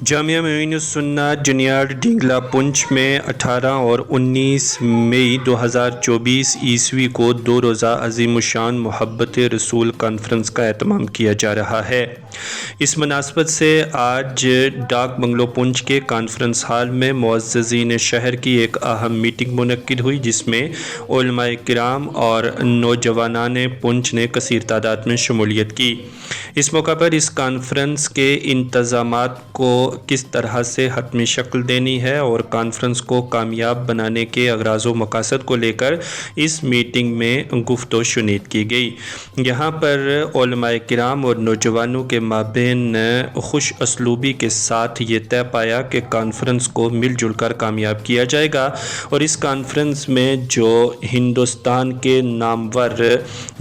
جامعہ معین السنہ جنیار ڈنگلا پنچ میں 18 اور 19 مئی 2024 عیسوی کو 2 روزہ عظیم الشان محبت رسول کانفرنس کا اہتمام کیا جا رہا ہے۔ اس مناسبت سے آج ڈاک بنگلو پنچ کے کانفرنس ہال میں معززین شہر کی ایک اہم میٹنگ منعقد ہوئی، جس میں علماء کرام اور نوجوانان پنچ نے کثیر تعداد میں شمولیت کی۔ اس موقع پر اس کانفرنس کے انتظامات کو کس طرح سے حتمی شکل دینی ہے اور کانفرنس کو کامیاب بنانے کے اغراض و مقاصد کو لے کر اس میٹنگ میں گفت و شنید کی گئی۔ یہاں پر علماء کرام اور نوجوانوں کے مابین خوش اسلوبی کے ساتھ یہ طے پایا کہ کانفرنس کو مل جل کر کامیاب کیا جائے گا، اور اس کانفرنس میں جو ہندوستان کے نامور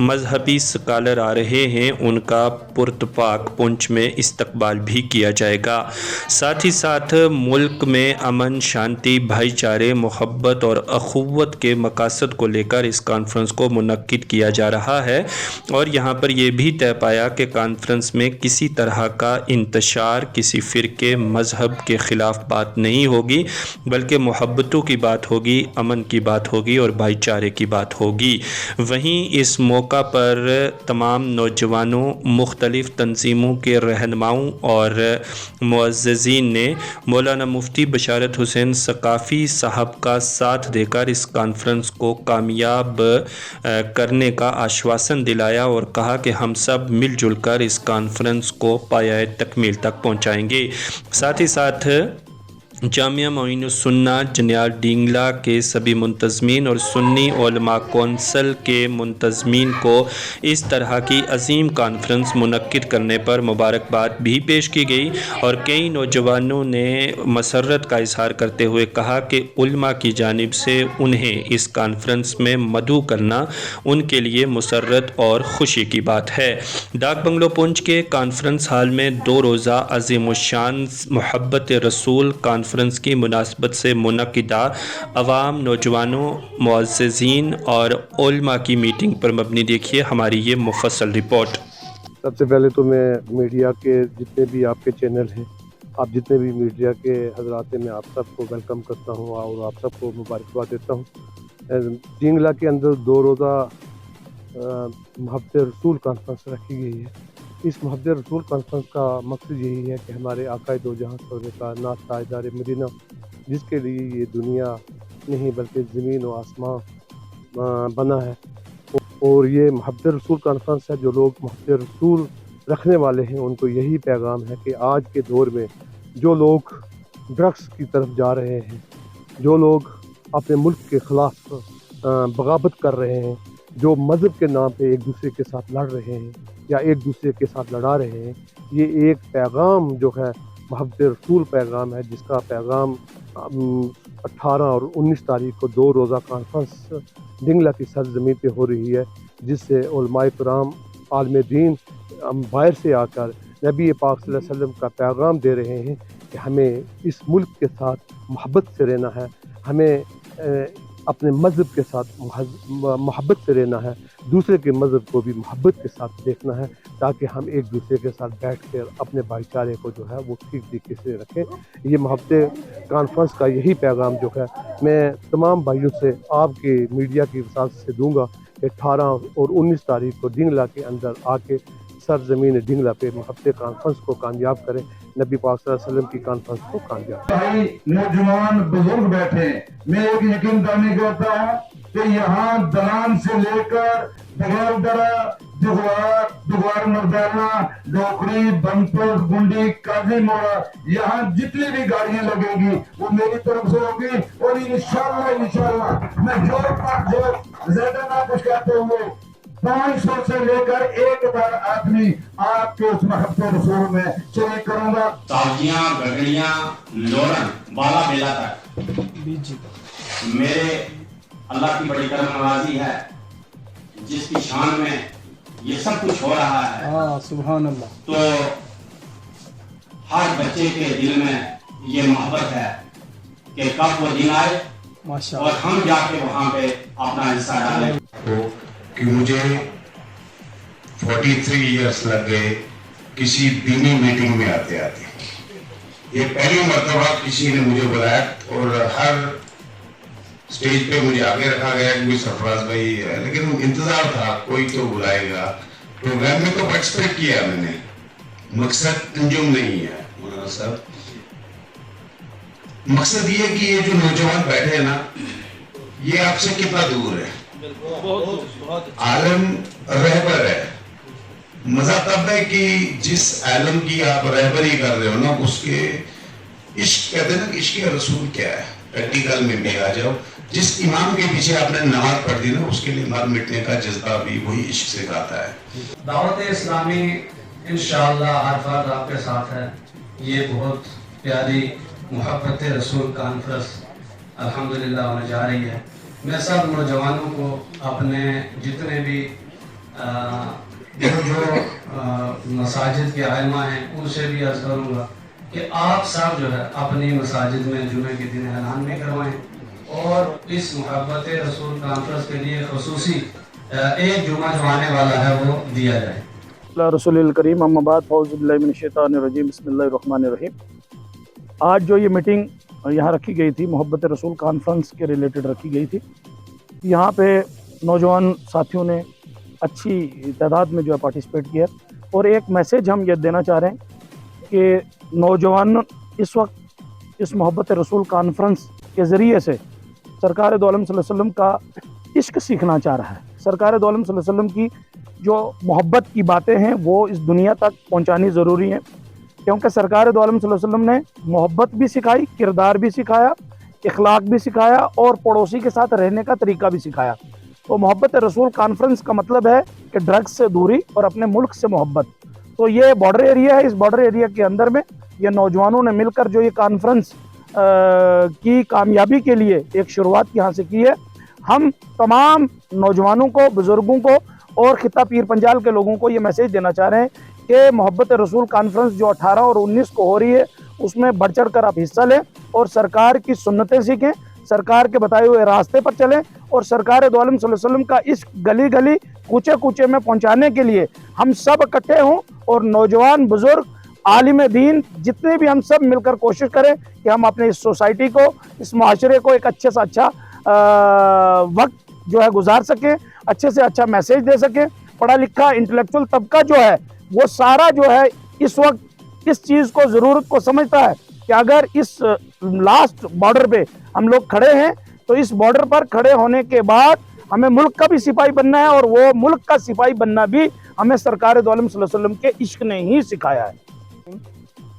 مذہبی سکالر آ رہے ہیں ان کا پرتپاک پنچ میں استقبال بھی کیا جائے گا۔ ساتھ ہی ساتھ ملک میں امن، شانتی، بھائی چارے، محبت اور اخوت کے مقاصد کو لے کر اس کانفرنس کو منعقد کیا جا رہا ہے، اور یہاں پر یہ بھی طے پایا کہ کانفرنس میں کسی طرح کا انتشار، کسی فرقے، مذہب کے خلاف بات نہیں ہوگی، بلکہ محبتوں کی بات ہوگی، امن کی بات ہوگی اور بھائی چارے کی بات ہوگی۔ وہیں اس موقع پر تمام نوجوانوں، مختلف تنظیموں کے رہنماؤں اور معززین نے مولانا مفتی بشارت حسین ثقافی صاحب کا ساتھ دے کر اس کانفرنس کو کامیاب کرنے کا آشواسن دلایا اور کہا کہ ہم سب مل جل کر اس کانفرنس کو پایۂ تکمیل تک پہنچائیں گے۔ ساتھ ہی ساتھ جامعہ معین السنہ جنیار ڈنگلا کے سبھی منتظمین اور سنی علماء کونسل کے منتظمین کو اس طرح کی عظیم کانفرنس منعقد کرنے پر مبارکباد بھی پیش کی گئی، اور کئی نوجوانوں نے مسرت کا اظہار کرتے ہوئے کہا کہ علماء کی جانب سے انہیں اس کانفرنس میں مدعو کرنا ان کے لیے مسرت اور خوشی کی بات ہے۔ ڈاک بنگلو پنچ کے کانفرنس ہال میں 2 روزہ عظیم الشان محبت رسول کانفرنس کی مناسبت سے منعقدہ عوام، نوجوانوں، معززین اور علماء کی میٹنگ پر مبنی دیکھیے ہماری یہ مفصل رپورٹ۔ سب سے پہلے تو میں میڈیا کے جتنے بھی آپ کے چینل ہیں، آپ جتنے بھی میڈیا کے حضرات ہیں، میں آپ سب کو ویلکم کرتا ہوں اور آپ سب کو مبارکباد دیتا ہوں۔ ڈنگلا کے اندر 2 روزہ محبت رسول کانفرنس رکھی گئی ہے۔ اس محبت رسول کانفرنس کا مقصد یہی ہے کہ ہمارے آقائے دو جہاں سرور کائنات تاجدار مدینہ، جس کے لیے یہ دنیا نہیں بلکہ زمین و آسمان بنا ہے، اور یہ محبت رسول کانفرنس ہے۔ جو لوگ محبت رسول رکھنے والے ہیں ان کو یہی پیغام ہے کہ آج کے دور میں جو لوگ ڈرگس کی طرف جا رہے ہیں، جو لوگ اپنے ملک کے خلاف بغاوت کر رہے ہیں، جو مذہب کے نام پہ ایک دوسرے کے ساتھ لڑ رہے ہیں یا ایک دوسرے کے ساتھ لڑا رہے ہیں، یہ ایک پیغام جو ہے محبت رسول پیغام ہے، جس کا پیغام 18 اور 19 تاریخ کو 2 روزہ کانفرنس ڈنگلا کی سرزمین پہ ہو رہی ہے، جس سے علماء کرام، عالم دین باہر سے آ کر نبی پاک صلی اللہ علیہ وسلم کا پیغام دے رہے ہیں کہ ہمیں اس ملک کے ساتھ محبت سے رہنا ہے، ہمیں اپنے مذہب کے ساتھ محبت سے رہنا ہے، دوسرے کے مذہب کو بھی محبت کے ساتھ دیکھنا ہے، تاکہ ہم ایک دوسرے کے ساتھ بیٹھ کر اپنے بھائی چارے کو جو ہے وہ ٹھیک طریقے سے رکھیں۔ یہ محبت کانفرنس کا یہی پیغام جو ہے میں تمام بھائیوں سے آپ کی میڈیا کی وساطت سے دوں گا کہ 18 اور 19 تاریخ کو ڈنگلا کے اندر آ کے سرزمین ڈنگلا پہ محبت کانفرنس کو کامیاب کریں، نبی پاک صلی اللہ علیہ وسلم کی کانفرنس کو کامیاب کریں۔ نوجوان بزرگ بیٹھے، میں ایک یقین دہانی کرتا ہوں کہ یہاں دلان سے لے کر بغیر درا، دوار مردانہ، ڈوکری، بنپر، گنڈی، قاضی موڑا، یہاں جتنی بھی گاڑیاں لگیں گی وہ میری طرف سے ہوگی، اور انشاءاللہ میں جوڑ پر جوڑ زیادہ نہ کچھ کہتے ہوئے 500 سے لے کر 1000 آدمی آپ کے اس محبت رسول میں شریک کروں گا۔ سالگیاں، گگڑیاں، لورن، بالا بیلا تک میرے اللہ کی بڑی کرم نوازی ہے، جس کی شان میں یہ سب کچھ ہو رہا ہے۔ سبحان اللہ۔ تو ہر بچے کے دل میں یہ محبت ہے کہ کب وہ دن آئے اور ہم جا کے وہاں پہ اپنا حصہ ڈالیں۔ کہ مجھے 43 ایئرس لگ گئے کسی دینی میٹنگ میں آتے آتے، یہ پہلی مرتبہ کسی نے مجھے بلایا اور ہر اسٹیج پہ مجھے آگے رکھا گیا کہ سرفراز بھائی ہے، لیکن انتظار تھا کوئی تو بلائے گا. پروگرام میں تو پارٹیسپیٹ کیا میں نے، مقصد انجم نہیں ہے مولانا صاحب. مقصد یہ ہے کہ یہ جو نوجوان بیٹھے ہیں نا، یہ آپ سے کتنا دور ہے. عالم رہبر ہے. مزہ تب ہے کہ جس عالم کی آپ رہبری کر رہے ہو نا، اس کے عشق کہتے ہیں نا کہ عشق رسول کیا ہے، پریکٹیکل میں بھی آ جاؤ. جس امام کے پیچھے آپ نے نماز پڑھ دی نا، اس کے لیے مر مٹنے کا جذبہ بھی وہی عشق سے گاتا ہے. دعوت اسلامی انشاءاللہ ہر فرد آپ کے ساتھ ہے. یہ بہت پیاری محبت رسول کانفرنس الحمدللہ ہونے جا رہی ہے. میں سب نوجوانوں کو اپنے جتنے بھی جو مساجد کے ائمہ ہیں ان سے بھی عرض کروں گا کہ آپ سب جو ہے اپنی مساجد میں جمعے کے دن اعلان میں کروائیں، اور اس محبت رسول کانفرنس کے لیے خصوصی ایک جمعہ جو آنے والا ہے وہ دیا جائے. رسول الکریم اما بعد فاعوذ باللہ من الشیطان الرجیم بسم اللہ الرحمن الرحیم. آج جو یہ میٹنگ یہاں رکھی گئی تھی محبت رسول کانفرنس کے ریلیٹڈ رکھی گئی تھی. یہاں پہ نوجوان ساتھیوں نے اچھی تعداد میں جو ہے پارٹیسپیٹ کیا، اور ایک میسیج ہم یہ دینا چاہ رہے ہیں کہ نوجوان اس وقت اس محبت رسول کانفرنس کے ذریعے سے سرکار دو عالم صلی اللہ علیہ وسلم کا عشق سیکھنا چاہ رہا ہے. سرکار دو عالم صلی اللہ علیہ وسلم کی جو محبت کی باتیں ہیں وہ اس دنیا تک پہنچانی ضروری ہیں، کیونکہ سرکار دو عالم صلی اللہ علیہ وسلم نے محبت بھی سکھائی، کردار بھی سکھایا، اخلاق بھی سکھایا، اور پڑوسی کے ساتھ رہنے کا طریقہ بھی سکھایا. تو محبت رسول کانفرنس کا مطلب ہے کہ ڈرگز سے دوری اور اپنے ملک سے محبت. تو یہ بارڈر ایریا ہے. اس بارڈر ایریا کے اندر میں یہ نوجوانوں نے مل کر جو یہ کانفرنس کی کامیابی کے لیے ایک شروعات یہاں سے کی ہے. ہم تمام نوجوانوں کو، بزرگوں کو اور خطہ پیر پنجال کے لوگوں کو یہ میسیج دینا چاہ رہے ہیں کہ محبت رسول کانفرنس جو 18 اور 19 کو ہو رہی ہے اس میں بڑھ چڑھ کر آپ حصہ لیں اور سرکار کی سنتیں سیکھیں، سرکار کے بتائے ہوئے راستے پر چلیں، اور سرکار دو عالم صلی اللہ علیہ وسلم کا اس گلی گلی کوچے کوچے میں پہنچانے کے لیے ہم سب اکٹھے ہوں، اور نوجوان، بزرگ، عالم دین جتنے بھی ہم سب مل کر کوشش کریں کہ ہم اپنے اس سوسائٹی کو، اس معاشرے کو ایک اچھے سے اچھا وقت جو ہے گزار سکیں، اچھے سے اچھا میسیج دے سکیں. پڑھا لکھا انٹلیکچوئل طبقہ جو ہے وہ سارا جو ہے اس وقت اس چیز کو، ضرورت کو سمجھتا ہے کہ اگر اس لاسٹ بارڈر پہ ہم لوگ کھڑے ہیں تو اس بارڈر پر کھڑے ہونے کے بعد ہمیں ملک کا بھی سپاہی بننا ہے، اور وہ ملک کا سپاہی بننا بھی ہمیں سرکار دو عالم صلی اللہ علیہ وسلم کے عشق نے ہی سکھایا ہے.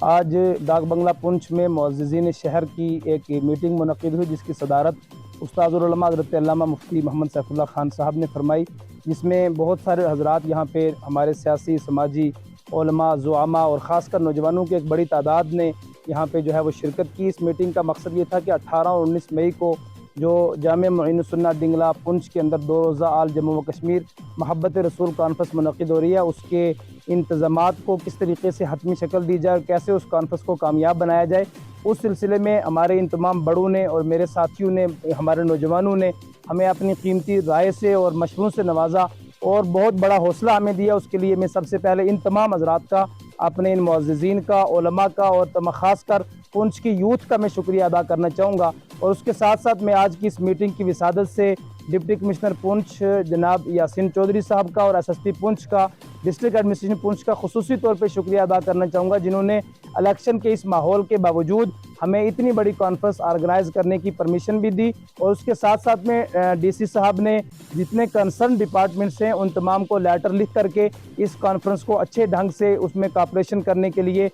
آج ڈاک بنگلہ پنچ میں معززین شہر کی ایک میٹنگ منعقد ہوئی جس کی صدارت استاد العلماء حضرت علامہ مفتی محمد سیف اللہ خان صاحب نے فرمائی، جس میں بہت سارے حضرات یہاں پہ ہمارے سیاسی، سماجی، علماء، زعماء اور خاص کر نوجوانوں کی ایک بڑی تعداد نے یہاں پہ جو ہے وہ شرکت کی. اس میٹنگ کا مقصد یہ تھا کہ 18 اور 19 مئی کو جو جامع معین السنہ ڈنگلا پنچ کے اندر 2 روزہ آل جموں و کشمیر محبت رسول کانفرنس منعقد ہو رہی ہے، اس کے انتظامات کو کس طریقے سے حتمی شکل دی جائے اور کیسے اس کانفرنس کو کامیاب بنایا جائے. اس سلسلے میں ہمارے ان تمام بڑوں نے اور میرے ساتھیوں نے، ہمارے نوجوانوں نے ہمیں اپنی قیمتی رائے سے اور مشوروں سے نوازا اور بہت بڑا حوصلہ ہمیں دیا. اس کے لیے میں سب سے پہلے ان تمام حضرات کا، اپنے ان معززین کا، علماء کا اور خاص کر پنچ کی یوتھ کا میں شکریہ ادا کرنا چاہوں گا. اور اس کے ساتھ ساتھ میں آج کی اس میٹنگ کی وسادت سے ڈپٹی کمشنر پنچ جناب یاسین چودھری صاحب کا اور ایس ایس پی پنچ کا، ڈسٹرکٹ ایڈمنسٹریشن پنچ کا خصوصی طور پہ شکریہ ادا کرنا چاہوں گا، جنہوں نے الیکشن کے اس ماحول کے باوجود ہمیں اتنی بڑی کانفرنس آرگنائز کرنے کی پرمیشن بھی دی. اور اس کے ساتھ ساتھ میں ڈی سی صاحب نے جتنے کنسرن ڈپارٹمنٹس ہیں ان تمام کو لیٹر لکھ کر کے اس کانفرنس کو اچھے ڈھنگ سے اس میں کوآپریشن کرنے کے لیے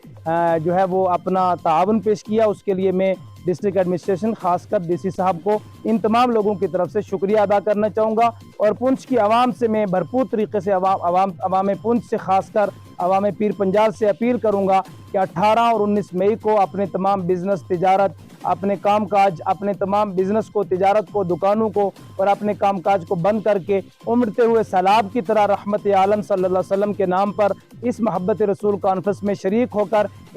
جو ہے وہ اپنا تعاون پیش کیا. اس کے لیے میں ڈسٹرکٹ ایڈمنسٹریشن، خاص کر ڈی سی صاحب کو، ان تمام لوگوں کی طرف سے شکریہ ادا کرنا چاہوں گا. اور پنچ کی عوام سے میں بھرپور طریقے سے عوام پنچ سے، خاص کر عوام پیر پنجال سے اپیل کروں گا کہ 18 اور 19 مئی کو اپنے تمام بزنس، تجارت، اپنے کام کاج، اپنے تمام بزنس کو، تجارت کو، دکانوں کو اور اپنے کام کاج کو بند کر کے امڑتے ہوئے سیلاب کی طرح رحمت عالم صلی اللہ علیہ وسلم کے نام پر اس محبت رسول کانفرنس میں شریک ہو کر